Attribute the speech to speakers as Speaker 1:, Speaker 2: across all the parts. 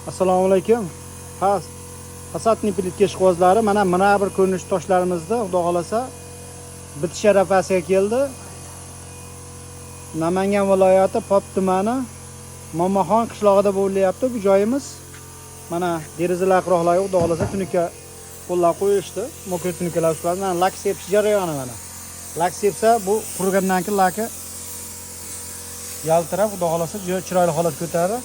Speaker 1: Assalomu alaykum. Fasatni plitka ishqibozlari mana bir ko'rinish toshlarimizda Xudo xolasa bitish arafasiga keldi. Namangan viloyati Pop tumani Momaxon qishlog'ida bo'lyapti bu joyimiz. Mana derazalar quroqlari Xudo xolasa tunuka qo'llab qo'yishdi. Mokr tunukalar ustidan mana lak sepish jarayoni mana. Lak sepsa bu qurigandan keyin laki yaltirab Xudo xolasa chiroyli holat ko'taradi.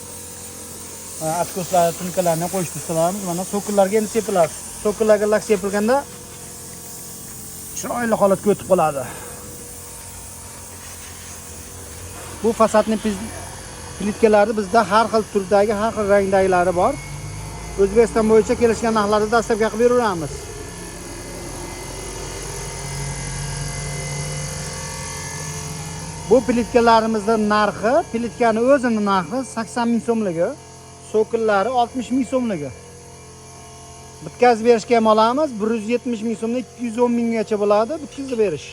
Speaker 1: Atkoslar tunkalarni qo'yishni ustalarimiz mana so'killarga endi sepiladi. So'killarga lak sepilganda chiroyli holatga o'tib qoladi. Bu fasadni plitkalarni bizda har xil turdagi, har xil rangdagilari bor. O'zbekiston bo'yicha kelishgan narxlarda dastlabki qilib beraveramiz. Bu plitkalarimizning narxi, plitkani o'zining narxi 80 ming so'mligi. So'killari 60 ming so'mligi. Bitkazib berishga ham olamiz. 170 ming so'mdan 210 minggacha bo'ladi bitkazib berish.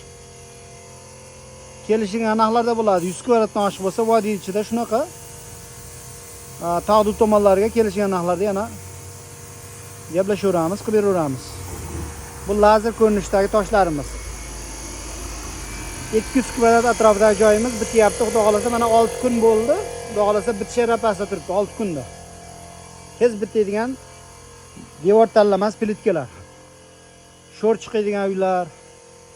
Speaker 1: Kelishgan narxlarda bo'ladi. 100 kvadratdan oshiq bo'lsa, vodiy ichida shunaqa tog'du tomonlarga kelishgan narxlarda yana gaplashaveramiz, qilib beraveramiz. Bu lazer ko'rinishdagi toshlarimiz. 200 kvadrat atrofidagi joyimiz bityapti. Xudo xolasa mana 6 kun bo'ldi. Xudo xolasa bitish arafasida turibdi 6 kunda. Tez bitadigan devor tanlamas plitkalar. Sho'r chiqadigan uylar,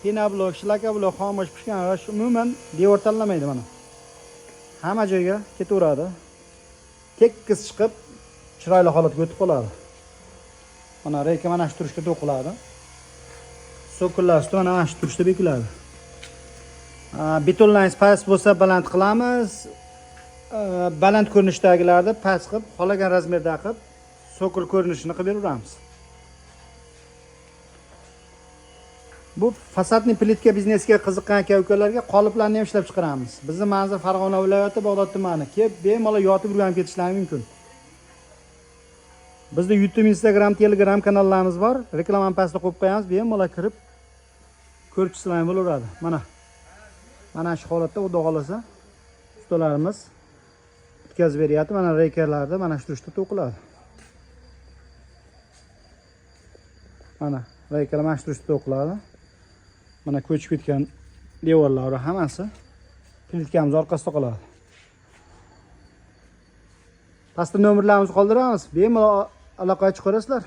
Speaker 1: pina blok, shlaka blok, xomush pishganlar umuman devor tanlamaydi mana. Hamma joyga ketaveradi. Tekis chiqib, chiroyli holatga o'tib qoladi. Mana reyka mana shu turishga to'qiladi. So'killar usti mana shu turishda bekiladi. Betonlarimiz past bo'lsa baland qilamiz. Baland ko'rinishdagilarni past qilib, xolagan razmerda qilib, so'kil ko'rinishini qilib beraveramiz. Bu fasadni plitka biznesga qiziqqan aka-ukalarga qoliplarni ham ishlab chiqaramiz. Bizning manzil Farg'ona viloyati Bag'dod tumani. Kelib bemalol yotib yurgan ketishlari mumkin. Bizda YouTube, Instagram, Telegram kanallarimiz bor. Reklamani pastda qo'yib qo'yamiz. Bemalol kirib ko'rib chiqsanglar bo'laveradi. Mana shu holatda Xudo xolasa ustalarimiz bitkazib beryapti. Mana reykalarda mana shu turishda to'qiladi. Mana reykalar mana shu turishda to'qiladi. Mana ko'chib ketgan devorlari hammasi plitkamiz orqasida qoladi. Pastda nomerlarimizni qoldiramiz. Bemalol aloqaga chiqarasizlar.